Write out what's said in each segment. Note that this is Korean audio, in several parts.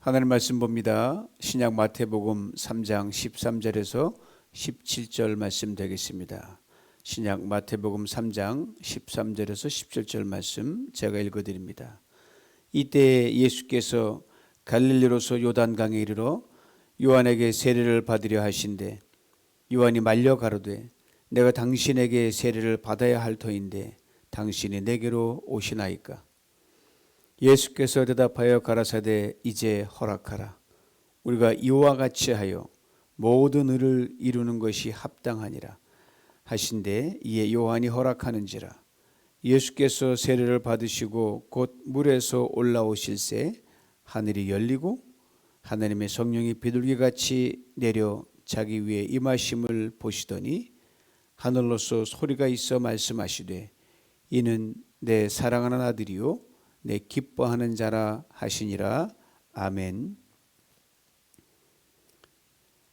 하나님 말씀 봅니다. 신약 마태복음 3장 13절에서 17절 말씀 되겠습니다. 신약 마태복음 3장 13절에서 17절 말씀 제가 읽어드립니다. 이때 예수께서 갈릴리로서 요단강에 이르러 요한에게 세례를 받으려 하신대 요한이 말려 가로되 내가 당신에게 세례를 받아야 할 터인데 당신이 내게로 오시나이까. 예수께서 대답하여 가라사대 이제 허락하라. 우리가 이와 같이 하여 모든 의를 이루는 것이 합당하니라 하신대 이에 요한이 허락하는지라. 예수께서 세례를 받으시고 곧 물에서 올라오실새 하늘이 열리고 하나님의 성령이 비둘기같이 내려 자기 위에 임하심을 보시더니 하늘로서 소리가 있어 말씀하시되 이는 내 사랑하는 아들이요 내 기뻐하는 자라 하시니라. 아멘.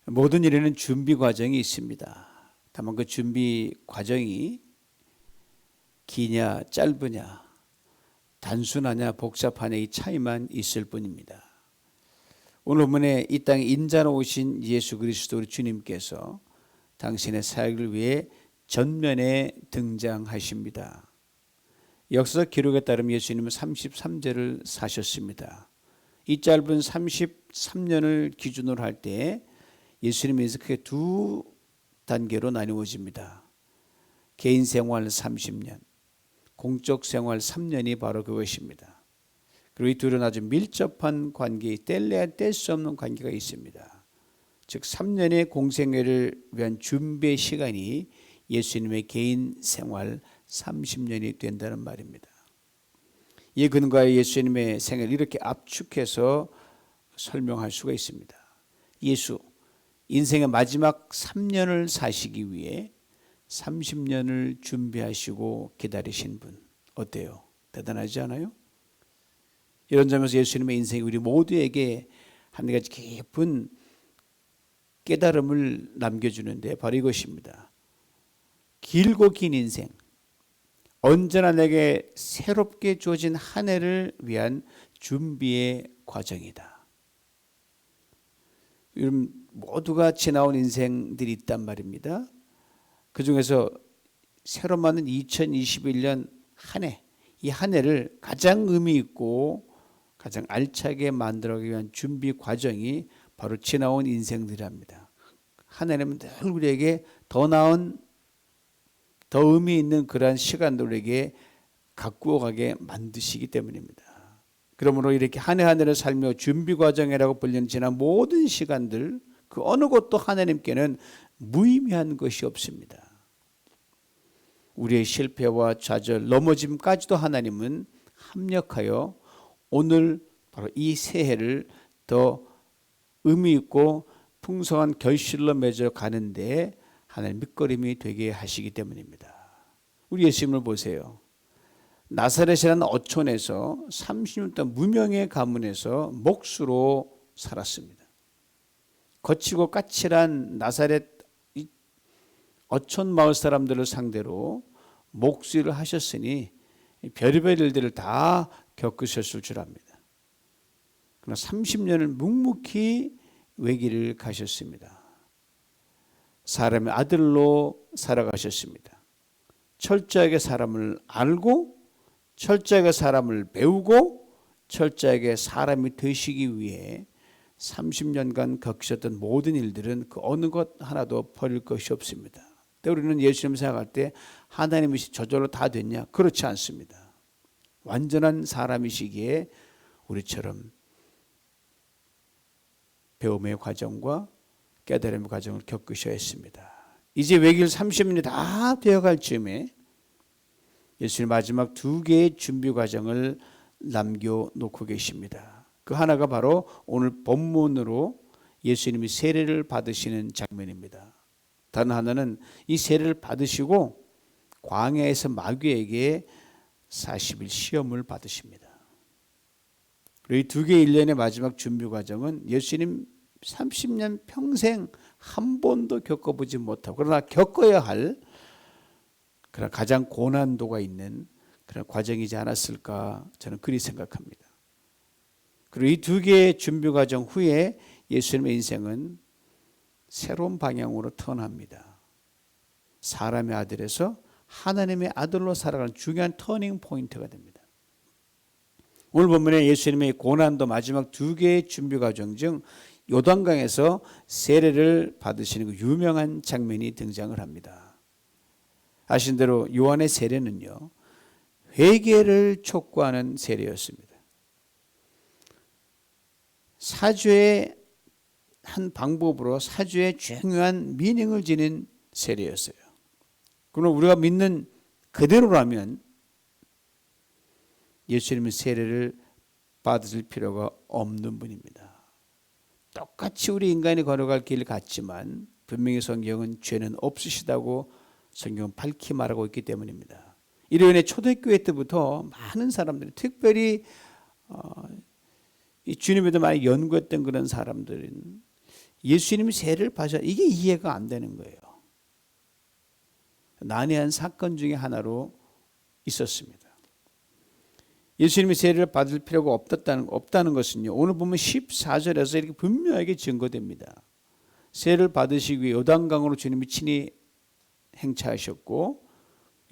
모든 일에는 준비 과정이 있습니다. 다만 그 준비 과정이 기냐 짧으냐 단순하냐 복잡하냐 이 차이만 있을 뿐입니다. 오늘 본문에 이 땅에 인자로 오신 예수 그리스도 우리 주님께서 당신의 사역을 위해 전면에 등장하십니다. 역사적 기록에 따르면 예수님은 33제를 사셨습니다. 이 짧은 33년을 기준으로 할 때 예수님의 인생은 크게 두 단계로 나누어집니다. 개인 생활 30년, 공적 생활 3년이 바로 그것입니다. 그리고 이 둘은 아주 밀접한 관계, 뗄래야 뗄 수 없는 관계가 있습니다. 즉 3년의 공생애를 위한 준비의 시간이 예수님의 개인 생활 30년이 된다는 말입니다. 이 근거에 예수님의 생애를 이렇게 압축해서 설명할 수가 있습니다. 예수 인생의 마지막 3년을 사시기 위해 30년을 준비하시고 기다리신 분 어때요? 대단하지 않아요? 이런 점에서 예수님의 인생이 우리 모두에게 한 가지 깊은 깨달음을 남겨주는데 바로 이것입니다. 길고 긴 인생 언제나 내게 새롭게 주어진 한 해를 위한 준비의 과정이다. 여러분 모두가 지나온 인생들이 있단 말입니다. 그 중에서 새로 맞는 2021년 한 해, 이 한 해를 가장 의미 있고 가장 알차게 만들어가기 위한 준비 과정이 바로 지나온 인생들이랍니다. 한 해는 늘 우리에게 더 나은 더 의미 있는 그러한 시간들 우리에게 가꾸어 가게 만드시기 때문입니다. 그러므로 이렇게 한 해 한 해를 살며 준비 과정이라고 불리는 지난 모든 시간들 그 어느 것도 하나님께는 무의미한 것이 없습니다. 우리의 실패와 좌절, 넘어짐까지도 하나님은 합력하여 오늘 바로 이 새해를 더 의미 있고 풍성한 결실로 맺어 가는데 하나님 밑거름이 되게 하시기 때문입니다. 우리 예수님을 보세요. 나사렛이라는 어촌에서 30년 동안 무명의 가문에서 목수로 살았습니다. 거치고 까칠한 나사렛 어촌 마을 사람들을 상대로 목수일을 하셨으니 별의별 일들을 다 겪으셨을 줄 압니다. 그러나 30년을 묵묵히 외길을 가셨습니다. 사람의 아들로 살아가셨습니다. 철저하게 사람을 알고 철저하게 사람을 배우고 철저하게 사람이 되시기 위해 30년간 겪으셨던 모든 일들은 그 어느 것 하나도 버릴 것이 없습니다. 우리는 예수님 생각할 때 하나님이 저절로 다 됐냐? 그렇지 않습니다. 완전한 사람이시기에 우리처럼 배움의 과정과 깨달음의 과정을 겪으셔야 했습니다. 이제 외길 30년이 다 되어갈 즈음에 예수님 마지막 두 개의 준비 과정을 남겨놓고 계십니다. 그 하나가 바로 오늘 본문으로 예수님이 세례를 받으시는 장면입니다. 다른 하나는 이 세례를 받으시고 광야에서 마귀에게 40일 시험을 받으십니다. 이 두 개의 일련의 마지막 준비 과정은 예수님 30년 평생 한 번도 겪어보지 못하고 그러나 겪어야 할 그런 가장 고난도가 있는 그런 과정이지 않았을까 저는 그리 생각합니다. 그리고 이 두 개의 준비 과정 후에 예수님의 인생은 새로운 방향으로 턴합니다. 사람의 아들에서 하나님의 아들로 살아가는 중요한 터닝 포인트가 됩니다. 오늘 본문에 예수님의 고난도 마지막 두 개의 준비 과정 중 요단강에서 세례를 받으시는 그 유명한 장면이 등장을 합니다. 아신 대로 요한의 세례는요, 회개를 촉구하는 세례였습니다. 사죄의 한 방법으로 사죄의 중요한 미닝을 지닌 세례였어요. 그럼 우리가 믿는 그대로라면 예수님의 세례를 받으실 필요가 없는 분입니다. 똑같이 우리 인간이 걸어갈 길 같지만 분명히 성경은 죄는 없으시다고 성경은 밝히 말하고 있기 때문입니다. 이로 인해 초대교회 때부터 많은 사람들이, 특별히 이 주님에 대해 많이 연구했던 그런 사람들은 예수님이 세례를 받으셨다, 이게 이해가 안 되는 거예요. 난해한 사건 중에 하나로 있었습니다. 예수님이 세례를 받을 필요가 없다는 것은요, 오늘 보면 14절에서 이렇게 분명하게 증거됩니다. 세례를 받으시기 위해 요단강으로 주님이 친히 행차하셨고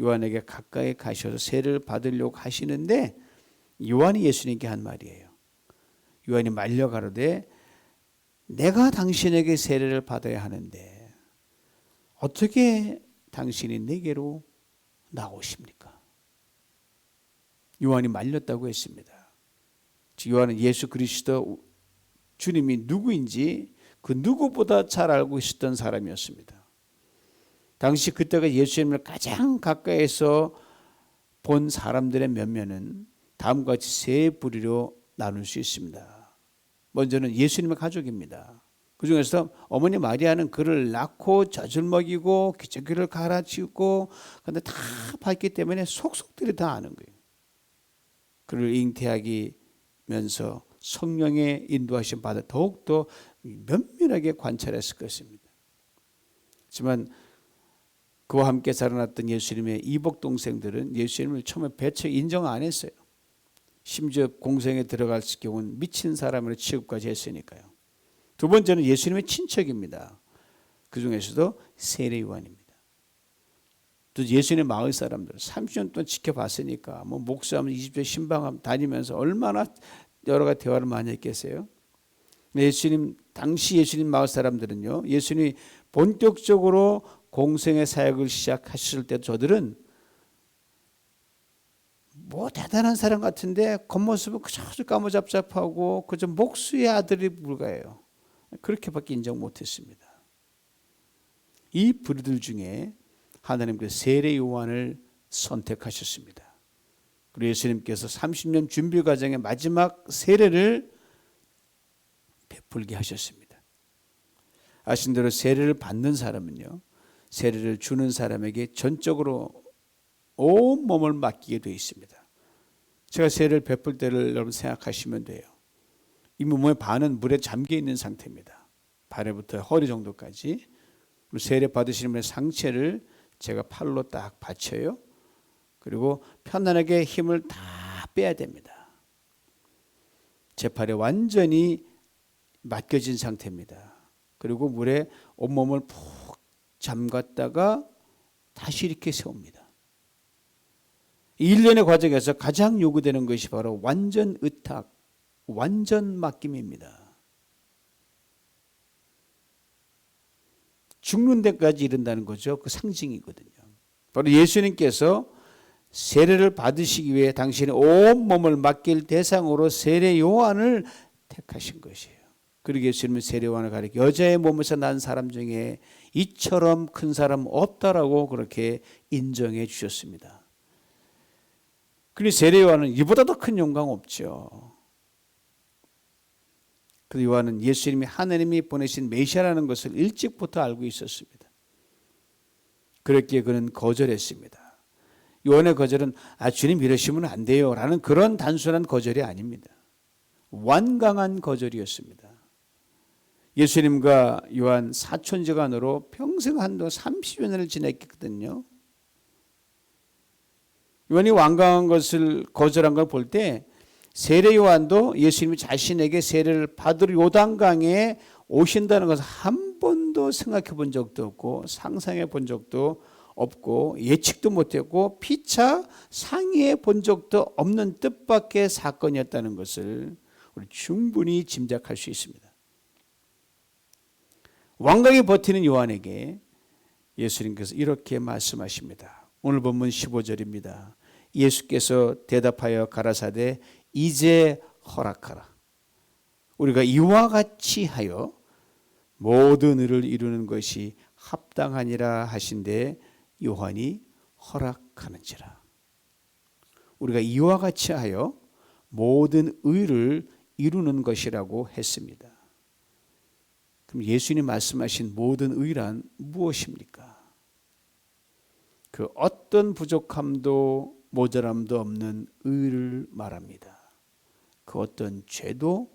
요한에게 가까이 가셔서 세례를 받으려고 하시는데 요한이 예수님께 한 말이에요. 요한이 말려 가로되 내가 당신에게 세례를 받아야 하는데 어떻게 당신이 내게로 나오십니까? 요한이 말렸다고 했습니다. 요한은 예수 그리스도 주님이 누구인지 그 누구보다 잘 알고 있었던 사람이었습니다. 당시 그때가 예수님을 가장 가까이에서 본 사람들의 면면은 다음과 같이 세 부류로 나눌 수 있습니다. 먼저는 예수님의 가족입니다. 그 중에서 어머니 마리아는 그를 낳고 젖을 먹이고 기저귀를 갈아치우고 그런데 다 봤기 때문에 속속들이 다 아는 거예요. 그를 잉태하기면서 성령의 인도하심 받아 더욱더 면밀하게 관찰했을 것입니다. 하지만 그와 함께 자라났던 예수님의 이복 동생들은 예수님을 처음에 배척 인정 안 했어요. 심지어 공생에 들어갈 경우는 미친 사람으로 취급까지 했으니까요. 두 번째는 예수님의 친척입니다. 그 중에서도 세례 요한입니다. 또 예수님의 마을 사람들 30년 동안 지켜봤으니까 뭐 목사하면 20대 신방하면 다니면서 얼마나 여러 가지 대화를 많이 했겠어요. 당시 예수님 마을 사람들은요, 예수님이 본격적으로 공생의 사역을 시작하셨을 때 저들은 뭐 대단한 사람 같은데 겉모습은 그저 까무잡잡하고 그저 목수의 아들이 불과해요. 그렇게밖에 인정 못했습니다. 이 부류들 중에 하나님께서 세례 요한을 선택하셨습니다. 그리고 예수님께서 30년 준비 과정의 마지막 세례를 베풀게 하셨습니다. 아신 대로 세례를 받는 사람은요, 세례를 주는 사람에게 전적으로 온 몸을 맡기게 되어 있습니다. 제가 세례를 베풀 때를 여러분 생각하시면 돼요. 이 몸의 반은 물에 잠겨 있는 상태입니다. 발에부터 허리 정도까지. 그리고 세례 받으시는 분의 상체를 제가 팔로 딱 받쳐요. 그리고 편안하게 힘을 다 빼야 됩니다. 제 팔에 완전히 맡겨진 상태입니다. 그리고 물에 온몸을 푹 잠갔다가 다시 이렇게 세웁니다. 1년의 과정에서 가장 요구되는 것이 바로 완전 의탁, 완전 맡김입니다. 죽는 데까지 이른다는 거죠. 그 상징이거든요. 바로 예수님께서 세례를 받으시기 위해 당신의 온 몸을 맡길 대상으로 세례 요한을 택하신 것이에요. 그리고 예수님은 세례 요한을 가리켜 여자의 몸에서 난 사람 중에 이처럼 큰 사람 없다라고 그렇게 인정해 주셨습니다. 그리고 세례 요한은 이보다 더 큰 영광 없죠. 그 요한은 예수님이 하나님이 보내신 메시아라는 것을 일찍부터 알고 있었습니다. 그랬기에 그는 거절했습니다. 요한의 거절은 주님 이러시면 안 돼요 라는 그런 단순한 거절이 아닙니다. 완강한 거절이었습니다. 예수님과 요한 사촌지간으로 평생 한동 30여 년을 지냈거든요. 요한이 완강한 것을 거절한 걸 볼 때 세례 요한도 예수님이 자신에게 세례를 받으러 요단강에 오신다는 것을 한 번도 생각해 본 적도 없고 상상해 본 적도 없고 예측도 못했고 피차 상의해 본 적도 없는 뜻밖의 사건이었다는 것을 우리 충분히 짐작할 수 있습니다. 완강히 버티는 요한에게 예수님께서 이렇게 말씀하십니다. 오늘 본문 15절입니다. 예수께서 대답하여 가라사대 이제 허락하라. 우리가 이와 같이 하여 모든 의를 이루는 것이 합당하니라 하신데 요한이 허락하는지라. 우리가 이와 같이 하여 모든 의를 이루는 것이라고 했습니다. 그럼 예수님이 말씀하신 모든 의란 무엇입니까? 그 어떤 부족함도 모자람도 없는 의를 말합니다. 그 어떤 죄도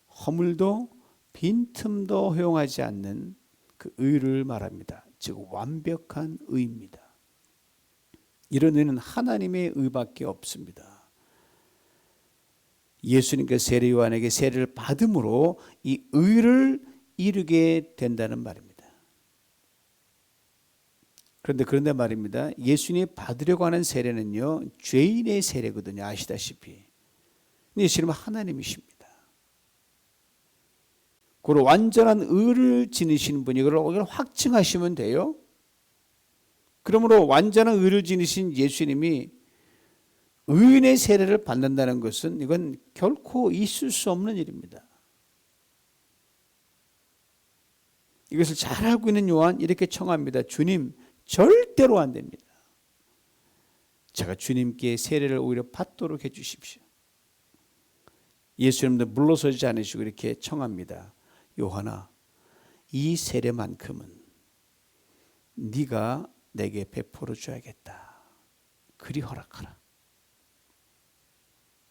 허물도 빈틈도 허용하지 않는 그 의를 말합니다. 즉 완벽한 의입니다. 이런 의는 하나님의 의밖에 없습니다. 예수님께서 세례 요한에게 세례를 받음으로 이 의를 이루게 된다는 말입니다. 그런데 말입니다. 예수님이 받으려고 하는 세례는요, 죄인의 세례거든요. 아시다시피. 예수님은 하나님이십니다. 그리고 완전한 의를 지니시는 분이 이걸 확증하시면 돼요. 그러므로 완전한 의를 지니신 예수님이 의인의 세례를 받는다는 것은 이건 결코 있을 수 없는 일입니다. 이것을 잘 알고 있는 요한 이렇게 청합니다. 주님, 절대로 안 됩니다. 제가 주님께 세례를 오히려 받도록 해 주십시오. 예수님도 물러서지 않으시고 이렇게 청합니다. 요한아, 이 세례만큼은 네가 내게 베풀어 줘야겠다. 그리 허락하라.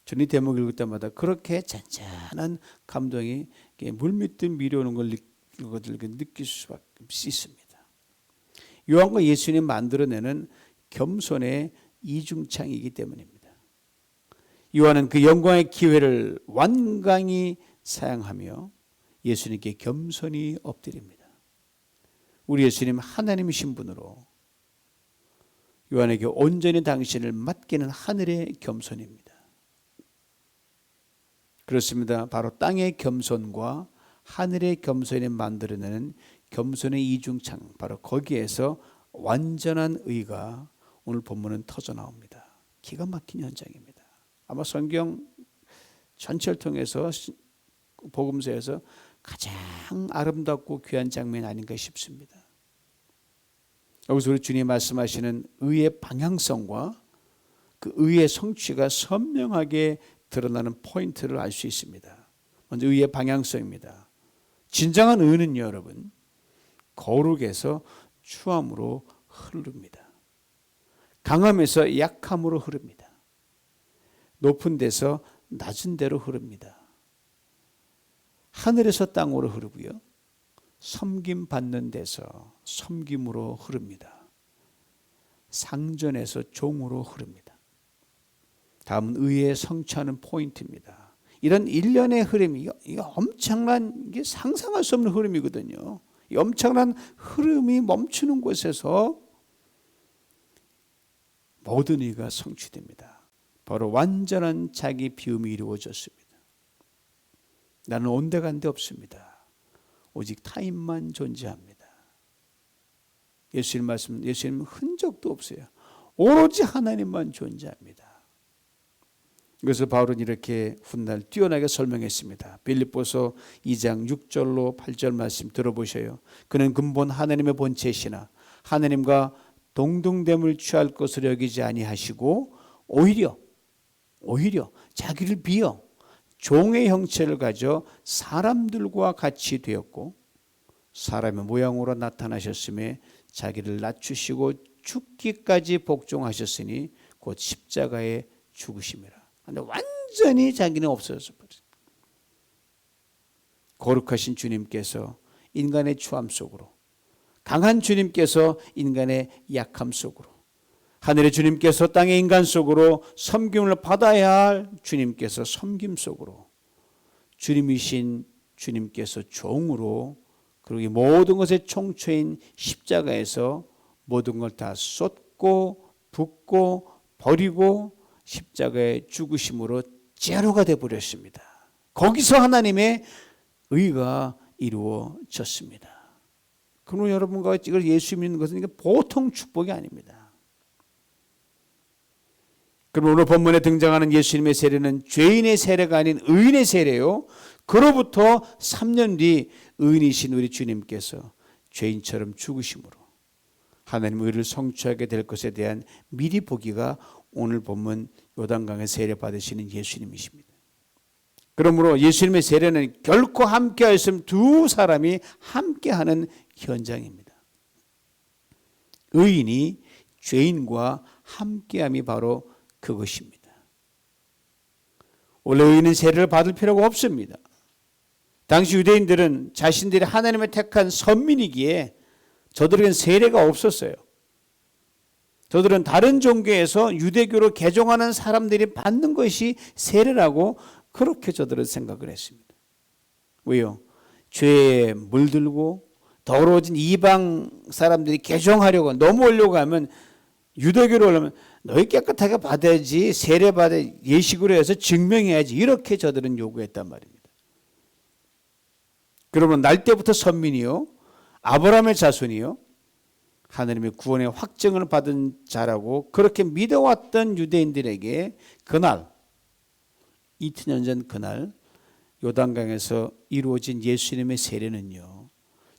저는 이 대목 읽을 때마다 그렇게 잔잔한 감동이 물밀듯 밀어오는 걸 느낄 수밖에 있습니다. 요한과 예수님 만들어내는 겸손의 이중창이기 때문입니다. 요한은 그 영광의 기회를 완강히 사용하며 예수님께 겸손히 엎드립니다. 우리 예수님 하나님이신 분으로 요한에게 온전히 당신을 맡기는 하늘의 겸손입니다. 그렇습니다. 바로 땅의 겸손과 하늘의 겸손이 만들어내는 겸손의 이중창, 바로 거기에서 완전한 의가 오늘 본문은 터져 나옵니다. 기가 막힌 현장입니다. 아마 성경 전체를 통해서 복음서에서 가장 아름답고 귀한 장면이 아닌가 싶습니다. 여기서 우리 주님이 말씀하시는 의의 방향성과 그 의의 성취가 선명하게 드러나는 포인트를 알 수 있습니다. 먼저 의의 방향성입니다. 진정한 의는요, 여러분, 거룩에서 추함으로 흐릅니다. 강함에서 약함으로 흐릅니다. 높은 데서 낮은 데로 흐릅니다. 하늘에서 땅으로 흐르고요, 섬김 받는 데서 섬김으로 흐릅니다. 상전에서 종으로 흐릅니다. 다음은 의에 성취하는 포인트입니다. 이런 일련의 흐름이 엄청난, 이게 상상할 수 없는 흐름이거든요. 이 엄청난 흐름이 멈추는 곳에서 모든 의가 성취됩니다. 바로 완전한 자기 비움이 이루어졌습니다. 나는 온데간데 없습니다. 오직 타인만 존재합니다. 예수님 흔적도 없어요. 오로지 하나님만 존재합니다. 그래서 바울은 이렇게 훗날 뛰어나게 설명했습니다. 빌립보서 2장 6절로 8절 말씀 들어보셔요. 그는 근본 하나님의 본체시나 하나님과 동등됨을 취할 것으로 여기지 아니하시고 오히려 자기를 비어 종의 형체를 가져 사람들과 같이 되었고 사람의 모양으로 나타나셨음에 자기를 낮추시고 죽기까지 복종하셨으니 곧 십자가에 죽으심이라. 근데 완전히 자기는 없어져 버렸어요. 거룩하신 주님께서 인간의 추함 속으로, 강한 주님께서 인간의 약함 속으로, 하늘의 주님께서 땅의 인간 속으로 섬김을 받아야 할 주님께서 섬김 속으로, 주님이신 주님께서 종으로, 그리고 이 모든 것의 총초인 십자가에서 모든 걸 다 쏟고 붓고 버리고 십자가의 죽으심으로 제로가 되어버렸습니다. 거기서 하나님의 의가 이루어졌습니다. 그러므로 여러분과 이걸 예수 믿는 것은 이게 보통 축복이 아닙니다. 그럼 오늘 본문에 등장하는 예수님의 세례는 죄인의 세례가 아닌 의인의 세례요. 그로부터 3년 뒤 의인이신 우리 주님께서 죄인처럼 죽으심으로 하나님의 의를 성취하게 될 것에 대한 미리 보기가 오늘 본문 요단강에 세례 받으시는 예수님이십니다. 그러므로 예수님의 세례는 결코 함께 하였음 두 사람이 함께하는 현장입니다. 의인이 죄인과 함께함이 바로 그것입니다. 원래 의인은 세례를 받을 필요가 없습니다. 당시 유대인들은 자신들이 하나님의 택한 선민이기에 저들에겐 세례가 없었어요. 저들은 다른 종교에서 유대교로 개종하는 사람들이 받는 것이 세례라고 그렇게 저들은 생각을 했습니다. 왜요? 죄에 물들고 더러워진 이방 사람들이 개종하려고 넘어오려고 하면, 유대교로 오려면 너희 깨끗하게 받아야지, 세례 받아 예식으로 해서 증명해야지, 이렇게 저들은 요구했단 말입니다. 그러면 날 때부터 선민이요, 아브라함의 자손이요, 하나님의 구원의 확증을 받은 자라고 그렇게 믿어왔던 유대인들에게 그날, 2000년 전 그날 요단강에서 이루어진 예수님의 세례는요,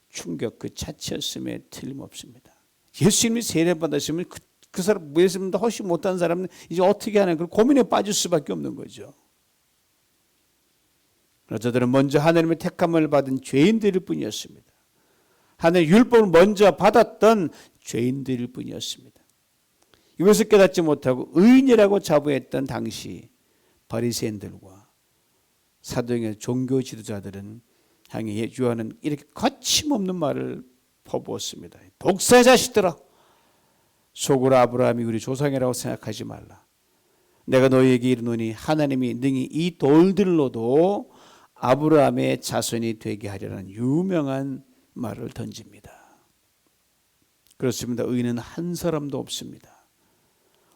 충격 그 자체였음에 틀림없습니다. 예수님이 세례 받으시면 그 사람, 예수님보다 훨씬 못한 사람은 이제 어떻게 하나, 그 고민에 빠질 수밖에 없는 거죠. 그러나 저들은 먼저 하나님의 택함을 받은 죄인들일 뿐이었습니다. 하나님의 율법을 먼저 받았던 죄인들일 뿐이었습니다. 이것을 깨닫지 못하고 의인이라고 자부했던 당시 바리새인들과 사도행의 종교 지도자들은 향해 요한은 이렇게 거침없는 말을 퍼부었습니다. 독사의 자식들아, 속으로 아브라함이 우리 조상이라고 생각하지 말라. 내가 너희에게 이르노니 하나님이 능히 이 돌들로도 아브라함의 자손이 되게 하려는 유명한 말을 던집니다. 그렇습니다. 의인은 한 사람도 없습니다.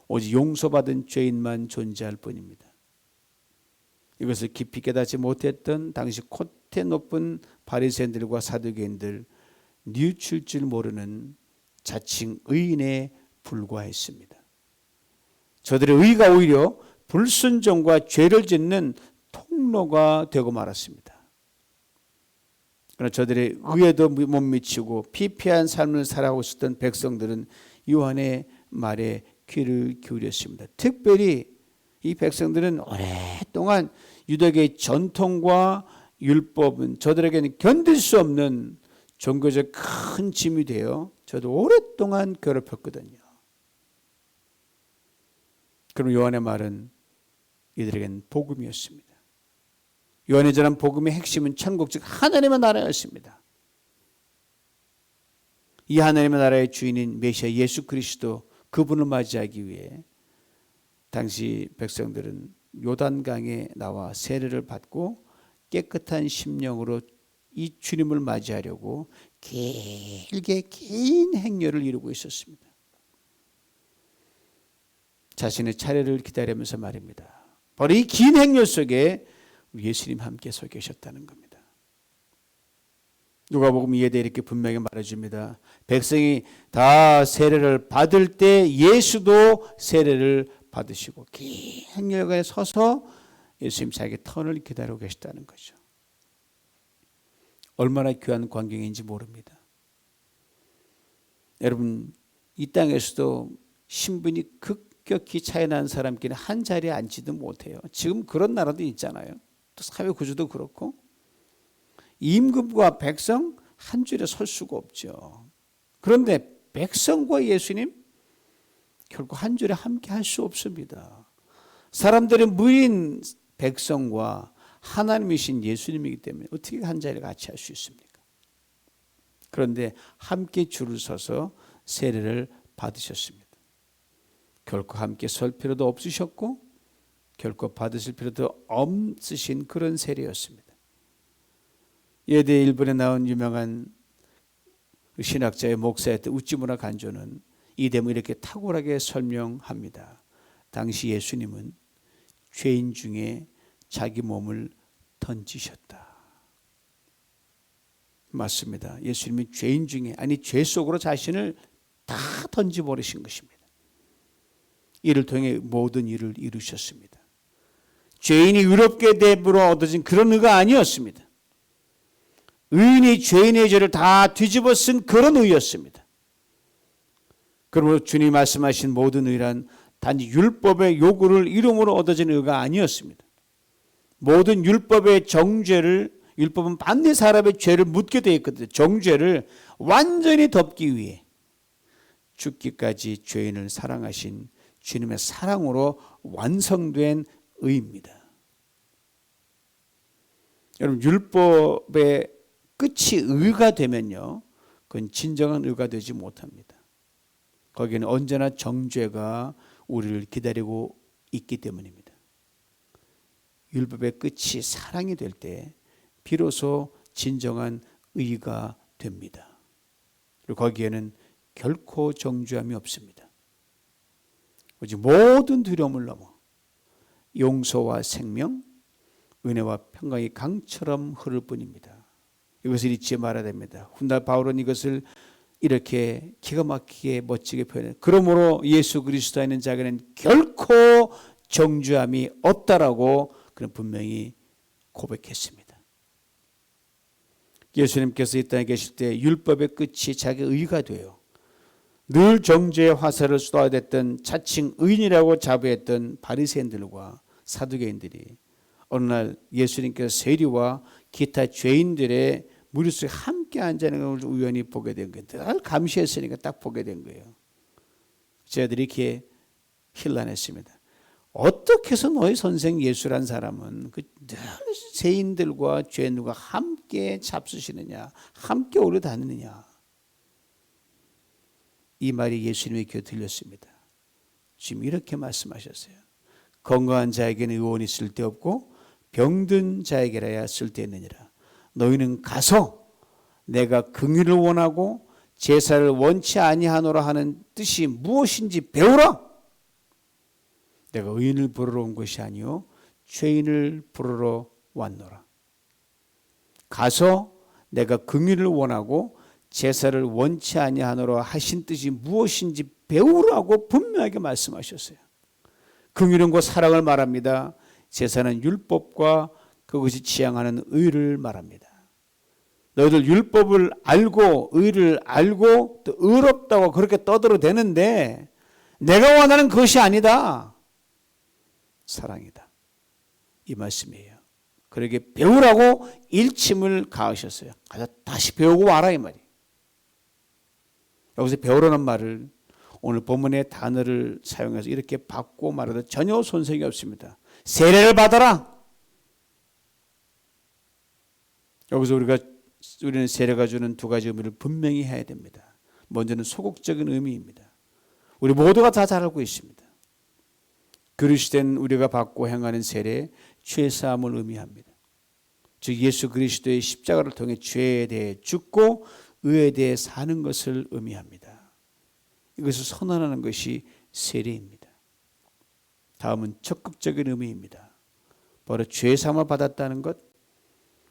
오직 용서받은 죄인만 존재할 뿐입니다. 이것을 깊이 깨닫지 못했던 당시 콧대 높은 바리새인들과 사두개인들, 뉘우칠 줄 모르는 자칭 의인에 불과했습니다. 저들의 의가 오히려 불순종과 죄를 짓는 통로가 되고 말았습니다. 그러나 저들의 의에도 못 미치고 피폐한 삶을 살아가고 있었던 백성들은 요한의 말에 귀를 기울였습니다. 특별히 이 백성들은 오랫동안 유대교의 전통과 율법은 저들에게는 견딜 수 없는 종교적 큰 짐이 되어 저도 오랫동안 괴롭혔거든요. 그럼 요한의 말은 이들에게는 복음이었습니다. 요한이 전한 복음의 핵심은 천국, 즉 하나님의 나라였습니다. 이 하나님의 나라의 주인인 메시아 예수 그리스도, 그분을 맞이하기 위해 당시 백성들은 요단강에 나와 세례를 받고 깨끗한 심령으로 이 주님을 맞이하려고 길게 긴 행렬을 이루고 있었습니다. 자신의 차례를 기다리면서 말입니다. 바로 이 긴 행렬 속에 예수님 함께 서 계셨다는 겁니다. 누가복음 2에 대해 이렇게 분명히 말해줍니다. 백성이 다 세례를 받을 때 예수도 세례를 받으시고 긴 행렬에 서서 예수님 자기 턴을 기다리고 계시다는 거죠. 얼마나 귀한 광경인지 모릅니다. 여러분, 이 땅에서도 신분이 급격히 차이나는 사람끼리 한 자리에 앉지도 못해요. 지금 그런 나라도 있잖아요. 또 사회 구조도 그렇고 임금과 백성 한 줄에 설 수가 없죠. 그런데 백성과 예수님 결국 한 줄에 함께 할 수 없습니다. 사람들의 무인 백성과 하나님이신 예수님이기 때문에 어떻게 한 자리에 같이 할 수 있습니까? 그런데 함께 줄을 서서 세례를 받으셨습니다. 결코 함께 설 필요도 없으셨고 결코 받으실 필요도 없으신 그런 세례였습니다. 예대 일본에 나온 유명한 신학자의 목사였던 우찌무라 간조는 이 대목을 이렇게 탁월하게 설명합니다. 당시 예수님은 죄인 중에 자기 몸을 던지셨다. 맞습니다. 예수님이 죄인 중에, 아니 죄 속으로 자신을 다 던져버리신 것입니다. 이를 통해 모든 일을 이루셨습니다. 죄인이 의롭게 됨으로 얻어진 그런 의가 아니었습니다. 의인이 죄인의 죄를 다 뒤집어 쓴 그런 의였습니다. 그러므로 주님이 말씀하신 모든 의란 단지 율법의 요구를 이름으로 얻어진 의가 아니었습니다. 모든 율법의 정죄를, 율법은 반드시 사람의 죄를 묻게 되어 있거든요. 정죄를 완전히 덮기 위해 죽기까지 죄인을 사랑하신 주님의 사랑으로 완성된 의입니다. 여러분, 율법의 끝이 의가 되면요, 그건 진정한 의가 되지 못합니다. 거기에는 언제나 정죄가 우리를 기다리고 있기 때문입니다. 율법의 끝이 사랑이 될 때 비로소 진정한 의가 됩니다. 그리고 거기에는 결코 정죄함이 없습니다. 오직 모든 두려움을 넘어 용서와 생명, 은혜와 평강이 강처럼 흐를 뿐입니다. 이것을 잊지 말아야 됩니다. 훗날 바울은 이것을 이렇게 기가 막히게 멋지게 표현해요. 그러므로 예수 그리스도에 있는 자에게는 결코 정죄함이 없다라고 그는 분명히 고백했습니다. 예수님께서 이 땅에 계실 때 율법의 끝이 자기 의가 돼요. 늘 정죄의 화살을 쏟아댔던 자칭 의인이라고 자부했던 바리새인들과 사두개인들이 어느 날 예수님께서 세리와 기타 죄인들의 무리 속에 함께 앉아있는 걸 우연히 보게 된 거예요. 늘 감시했으니까 딱 보게 된 거예요. 저희들이 이렇게 힐난했습니다. 어떻게 해서 너희 선생 예수란 사람은 늘 세인들과 죄인들과 함께 잡수시느냐, 함께 오래 다니느냐. 이 말이 예수님의 귀에 들렸습니다. 지금 이렇게 말씀하셨어요. 건강한 자에게는 의원이 쓸데없고 병든 자에게라야 쓸데있느니라. 너희는 가서 내가 긍휼을 원하고 제사를 원치 아니하노라 하는 뜻이 무엇인지 배우라. 내가 의인을 부르러 온 것이 아니요 죄인을 부르러 왔노라. 가서 내가 긍휼을 원하고 제사를 원치 아니하노라 하신 뜻이 무엇인지 배우라고 분명하게 말씀하셨어요. 긍휼은 곧 사랑을 말합니다. 제사는 율법과 그것이 지향하는 의를 말합니다. 너희들 율법을 알고 의를 알고 또 의롭다고 그렇게 떠들어대는데 내가 원하는 그것이 아니다. 사랑이다. 이 말씀이에요. 그러게 배우라고 일침을 가하셨어요. 가서 다시 배우고 와라 이 말이에요. 여기서 배우라는 말을 오늘 본문의 단어를 사용해서 이렇게 바꾸고 말해도 전혀 손색이 없습니다. 세례를 받아라. 여기서 우리는 세례가 주는 두 가지 의미를 분명히 해야 됩니다. 먼저는 소극적인 의미입니다. 우리 모두가 다 잘 알고 있습니다. 그리스도인 우리가 받고 행하는 세례, 죄 사함을 의미합니다. 즉 예수 그리스도의 십자가를 통해 죄에 대해 죽고 의에 대해 사는 것을 의미합니다. 이것을 선언하는 것이 세례입니다. 다음은 적극적인 의미입니다. 바로 죄 사함을 받았다는 것,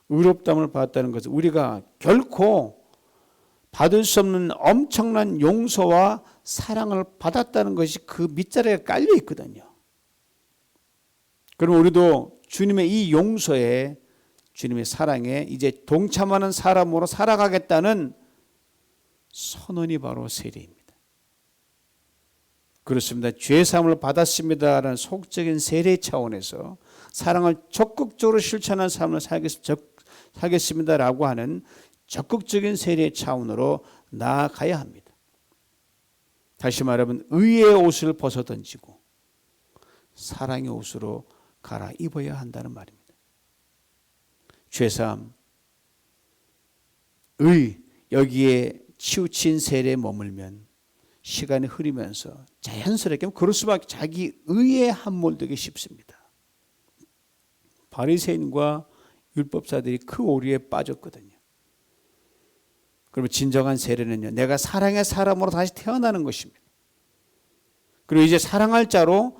의롭다함을 받았다는 것은 우리가 결코 받을 수 없는 엄청난 용서와 사랑을 받았다는 것이 그 밑자리에 깔려 있거든요. 그럼 우리도 주님의 이 용서에, 주님의 사랑에 이제 동참하는 사람으로 살아가겠다는 선언이 바로 세례입니다. 그렇습니다. 죄 사함을 받았습니다라는 소극적인 세례 차원에서 사랑을 적극적으로 실천하는 삶을 살겠습니다라고 하는 적극적인 세례 차원으로 나아가야 합니다. 다시 말하면 의의 옷을 벗어던지고 사랑의 옷으로 갈아입어야 한다는 말입니다. 죄사함, 의, 여기에 치우친 세례에 머물면 시간이 흐르면서 자연스럽게 그럴 수밖에 자기 의에 함몰되기 쉽습니다. 바리새인과 율법사들이 그 오류에 빠졌거든요. 그러면 진정한 세례는요, 내가 사랑의 사람으로 다시 태어나는 것입니다. 그리고 이제 사랑할 자로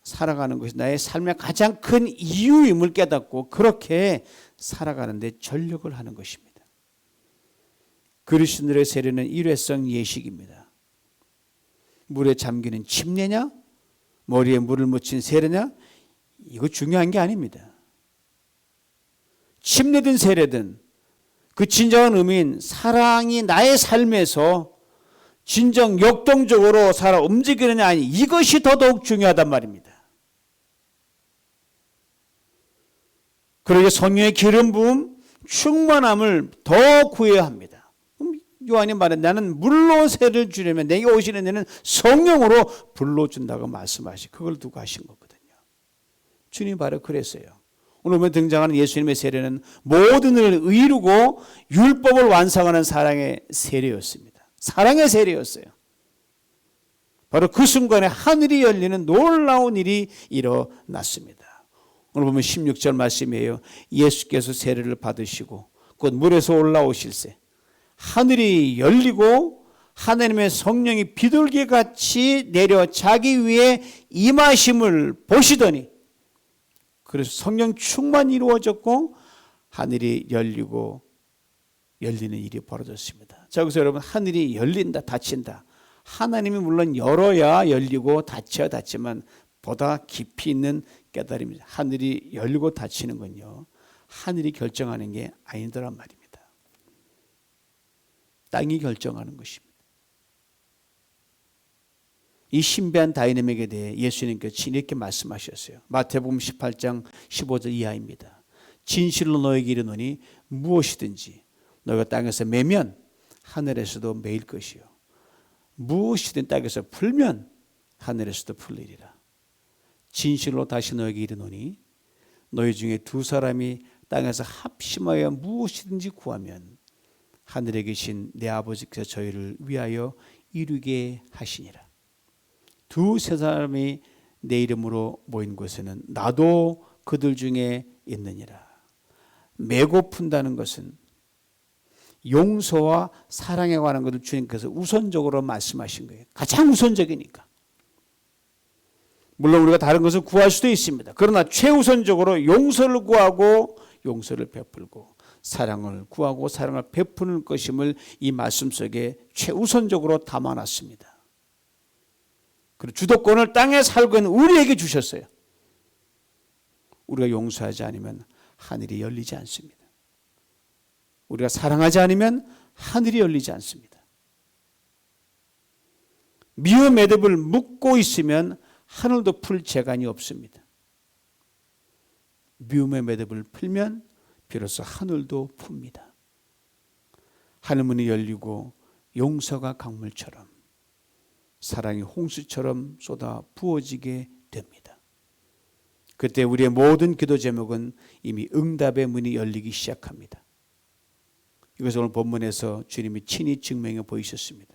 살아가는 것이 나의 삶의 가장 큰 이유임을 깨닫고 그렇게 살아가는데 전력을 하는 것입니다. 그리스도인들의 세례는 일회성 예식입니다. 물에 잠기는 침례냐, 머리에 물을 묻힌 세례냐, 이거 중요한 게 아닙니다. 침례든 세례든 그 진정한 의미인 사랑이 나의 삶에서 진정 역동적으로 살아 움직이느냐 아니, 이것이 더더욱 중요하단 말입니다. 그러기에 성령의 기름 부음, 충만함을 더 구해야 합니다. 요한이 말해 나는 물로 세를 주려면 내게 오시는 이는 성령으로 불로 준다고 말씀하시, 그걸 두고 하신 거거든요. 주님이 바로 그랬어요. 오늘 등장하는 예수님의 세례는 모든 일을 이루고 율법을 완성하는 사랑의 세례였습니다. 사랑의 세례였어요. 바로 그 순간에 하늘이 열리는 놀라운 일이 일어났습니다. 오늘 보면 16절 말씀이에요. 예수께서 세례를 받으시고 곧 물에서 올라오실새 하늘이 열리고 하나님의 성령이 비둘기같이 내려 자기 위에 임하심을 보시더니, 그래서 성령 충만이 이루어졌고 하늘이 열리고 열리는 일이 벌어졌습니다. 자, 여기서 여러분, 하늘이 열린다, 닫힌다. 하나님이 물론 열어야 열리고 닫혀야 닫지만 보다 깊이 있는 깨달음입니다. 하늘이 열리고 닫히는 건요, 하늘이 결정하는 게 아니더란 말입니다. 땅이 결정하는 것입니다. 이 신비한 다이내믹에 대해 예수님께서 이렇게 말씀하셨어요. 마태복음 18장 15절 이하입니다. 진실로 너에게 이르노니 무엇이든지 너희가 땅에서 매면 하늘에서도 매일 것이요 무엇이든 땅에서 풀면 하늘에서도 풀리리라. 진실로 다시 너에게 이르노니 너희 중에 두 사람이 땅에서 합심하여 무엇이든지 구하면 하늘에 계신 내 아버지께서 저희를 위하여 이루게 하시니라. 두세 사람이 내 이름으로 모인 곳에는 나도 그들 중에 있느니라. 메고 푼다는 것은 용서와 사랑에 관한 것을 주님께서 우선적으로 말씀하신 거예요. 가장 우선적이니까. 물론 우리가 다른 것을 구할 수도 있습니다. 그러나 최우선적으로 용서를 구하고 용서를 베풀고 사랑을 구하고 사랑을 베푸는 것임을 이 말씀 속에 최우선적으로 담아놨습니다. 그리고 주도권을 땅에 살고 있는 우리에게 주셨어요. 우리가 용서하지 않으면 하늘이 열리지 않습니다. 우리가 사랑하지 않으면 하늘이 열리지 않습니다. 미어 매듭을 묶고 있으면 하늘도 풀 재간이 없습니다. 미움의 매듭을 풀면 비로소 하늘도 풉니다. 하늘문이 열리고 용서가 강물처럼 사랑이 홍수처럼 쏟아 부어지게 됩니다. 그때 우리의 모든 기도 제목은 이미 응답의 문이 열리기 시작합니다. 이것을 오늘 본문에서 주님이 친히 증명해 보이셨습니다.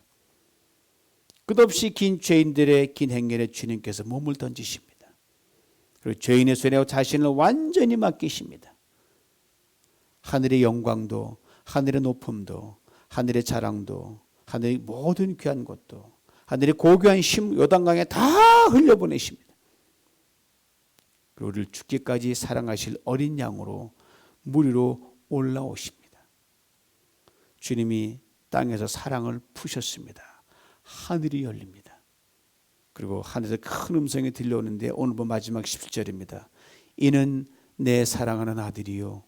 끝없이 긴 죄인들의 긴 행렬에 주님께서 몸을 던지십니다. 그리고 죄인의 손에 자신을 완전히 맡기십니다. 하늘의 영광도, 하늘의 높음도, 하늘의 자랑도, 하늘의 모든 귀한 것도, 하늘의 고귀한 심 요단강에 다 흘려보내십니다. 그리고 우리를 죽기까지 사랑하실 어린 양으로 물 위로 올라오십니다. 주님이 땅에서 사랑을 푸셨습니다. 하늘이 열립니다. 그리고 하늘에서 큰 음성이 들려오는데 오늘 본 마지막 17절입니다. 이는 내 사랑하는 아들이요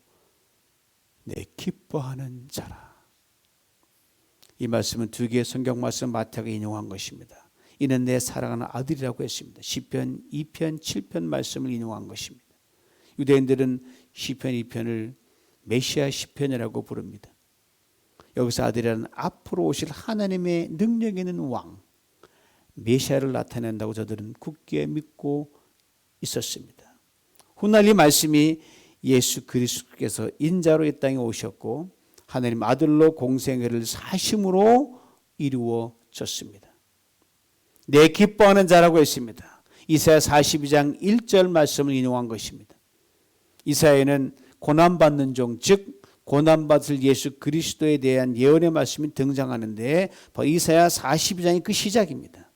내 기뻐하는 자라. 이 말씀은 두 개의 성경 말씀 마태가 인용한 것입니다. 이는 내 사랑하는 아들이라고 했습니다. 시편 2편 7편 말씀을 인용한 것입니다. 유대인들은 시편 2편을 메시아 시편이라고 부릅니다. 여기서 아들이라는 앞으로 오실 하나님의 능력 있는 왕 메시아를 나타낸다고 저들은 굳게 믿고 있었습니다. 훗날 이 말씀이 예수 그리스도께서 인자로 이 땅에 오셨고 하나님 아들로 공생애를 사심으로 이루어졌습니다. 내 기뻐하는 자라고 했습니다. 이사야 42장 1절 말씀을 인용한 것입니다. 이사야에는 고난받는 종, 즉 고난받을 예수 그리스도에 대한 예언의 말씀이 등장하는데 이사야 42장이 그 시작입니다.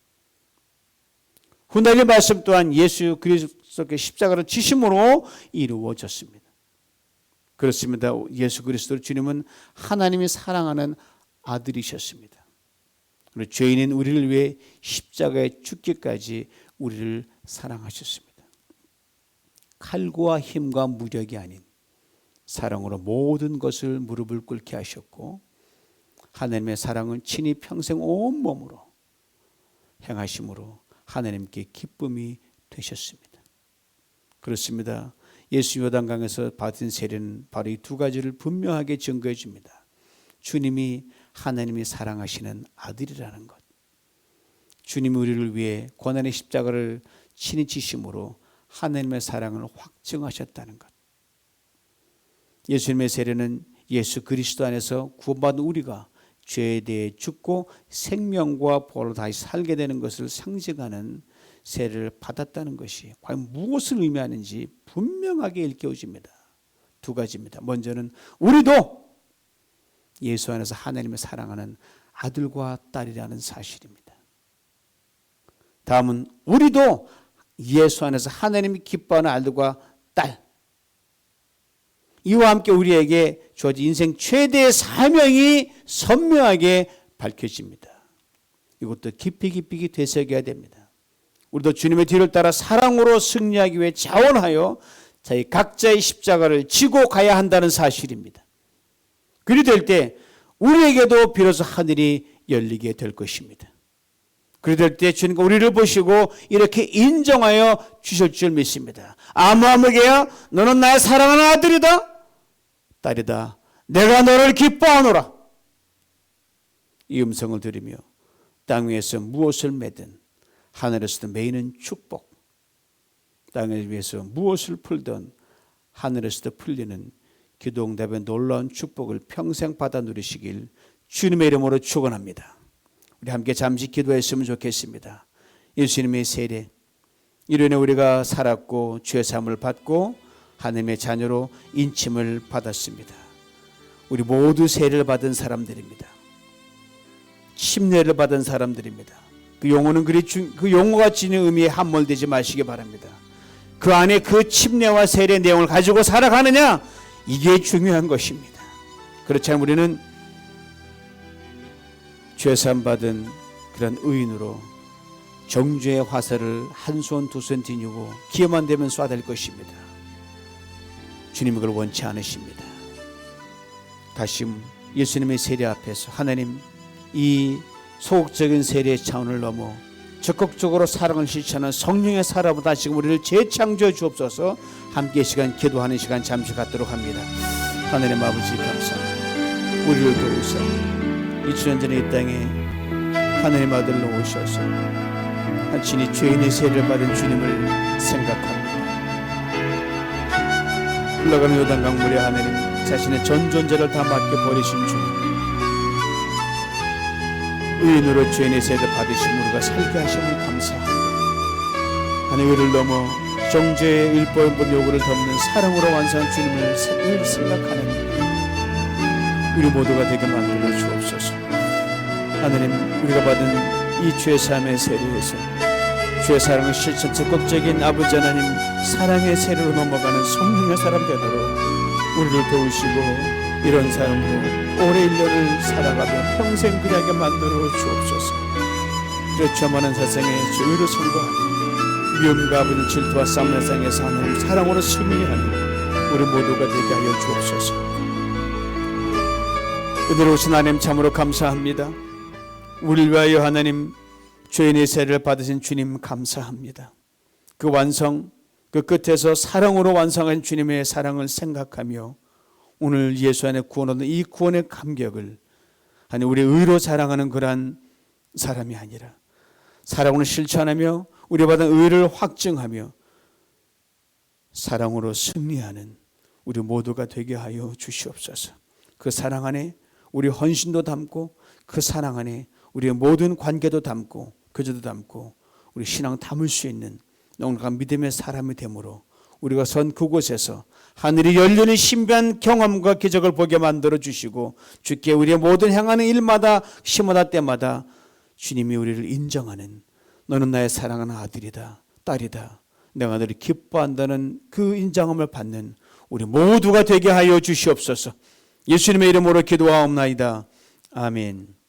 훗날 말씀 또한 예수 그리스도께 십자가를 지심으로 이루어졌습니다. 그렇습니다. 예수 그리스도 주님은 하나님이 사랑하는 아들이셨습니다. 그리고 죄인인 우리를 위해 십자가에 죽기까지 우리를 사랑하셨습니다. 칼과 힘과 무력이 아닌 사랑으로 모든 것을 무릎을 꿇게 하셨고 하나님의 사랑은 친히 평생 온몸으로 행하심으로 하나님께 기쁨이 되셨습니다. 그렇습니다. 예수 요단강에서 받은 세례는 바로 이 두 가지를 분명하게 증거해 줍니다. 주님이 하나님이 사랑하시는 아들이라는 것, 주님이 우리를 위해 고난의 십자가를 친히 지심으로 하나님의 사랑을 확증하셨다는 것, 예수님의 세례는 예수 그리스도 안에서 구원받은 우리가 죄에 대해 죽고 생명과 보호로 다시 살게 되는 것을 상징하는 세례를 받았다는 것이 과연 무엇을 의미하는지 분명하게 일깨워집니다. 두 가지입니다. 먼저는 우리도 예수 안에서 하나님을 사랑하는 아들과 딸이라는 사실입니다. 다음은 우리도 예수 안에서 하나님이 기뻐하는 아들과 딸, 이와 함께 우리에게 주어진 인생 최대의 사명이 선명하게 밝혀집니다. 이것도 깊이 되새겨야 됩니다. 우리도 주님의 뒤를 따라 사랑으로 승리하기 위해 자원하여 자기 각자의 십자가를 지고 가야 한다는 사실입니다. 그리 될 때 우리에게도 비로소 하늘이 열리게 될 것입니다. 그리 될 때 주님과 우리를 보시고 이렇게 인정하여 주실 줄 믿습니다. 아므아므게야 너는 나의 사랑하는 아들이다, 딸이다. 내가 너를 기뻐하노라. 이 음성을 들으며 땅 위에서 무엇을 매든 하늘에서도 매이는 축복, 땅에 위에서 무엇을 풀든 하늘에서도 풀리는 기도응답의 놀라운 축복을 평생 받아 누리시길 주님의 이름으로 축원합니다. 우리 함께 잠시 기도했으면 좋겠습니다. 예수님의 세례, 이로 인해 우리가 살았고 죄사함을 받고 하나님의 자녀로 인침을 받았습니다. 우리 모두 세례를 받은 사람들입니다. 침례를 받은 사람들입니다. 그 용어는 그 용어가 지닌 의미에 함몰되지 마시기 바랍니다. 그 안에 그 침례와 세례 내용을 가지고 살아가느냐, 이게 중요한 것입니다. 그렇지 않으면 우리는 죄사함 받은 그런 의인으로 정죄의 화살을 한 손 두 손 뒤누고 기회만 되면 쏴댈 것입니다. 주님은 그걸 원치 않으십니다. 다시 예수님의 세례 앞에서 하나님, 이 소극적인 세례의 차원을 넘어 적극적으로 사랑을 실천하는 성령의 사람으로 다시금 우리를 재창조해 주옵소서. 함께 이 시간 기도하는 시간 잠시 갖도록 합니다. 하나님 아버지 감사합니다. 우리를 도우사 2000년 전에 이 땅에 하나님 아들로 오셔서 친히 죄인의 세례를 받은 주님을 생각합니다. 흘러가는 요단강 물에 하나님 자신의 전 존재를 다 맡겨버리신 주님, 의인으로 죄인의 세례를 받으신 우리가 살게 하심을 감사합니다. 하나님, 우리를 넘어 정죄의 일벌본 요구를 덮는 사랑으로 완성한 주님을 생각하는 우리 모두가 되게 만들어 주옵소서. 하나님, 우리가 받은 이 죄사함의 세례에서 죄사랑을 실천 적극적인 아버지 하나님 사랑의 세례로 넘어가는 성령의 사람 되도록 우리를 도우시고 이런 삶으로 오래 1년을 살아가며 평생 그리하게 만들어 주옵소서. 그렇죠. 많은 세상에 죄의로 선거하며 미움과 아버지 질투와 싸움의 세상에서 하나님 사랑으로 승리하는 우리 모두가 되게 하여 주옵소서. 그대로 오신 하나님 참으로 감사합니다. 우리를 위하여 하나님 죄인의 세례를 받으신 주님 감사합니다. 그 완성, 그 끝에서 사랑으로 완성한 주님의 사랑을 생각하며 오늘 예수 안에 구원 얻는 이 구원의 감격을 아니 우리 의로 자랑하는 그러한 사람이 아니라 사랑으로 실천하며 우리 받은 의를 확증하며 사랑으로 승리하는 우리 모두가 되게 하여 주시옵소서. 그 사랑 안에 우리 헌신도 담고 그 사랑 안에 우리의 모든 관계도 담고 그저도 담고 우리 신앙 담을 수 있는 누군가 믿음의 사람이 되므로 우리가 선 그곳에서 하늘이 열리는 신비한 경험과 기적을 보게 만들어 주시고 주께 우리의 모든 행하는 일마다 시마다 때마다 주님이 우리를 인정하는 너는 나의 사랑하는 아들이다 딸이다 내가 너를 기뻐한다는 그 인정함을 받는 우리 모두가 되게 하여 주시옵소서. 예수님의 이름으로 기도하옵나이다. 아멘.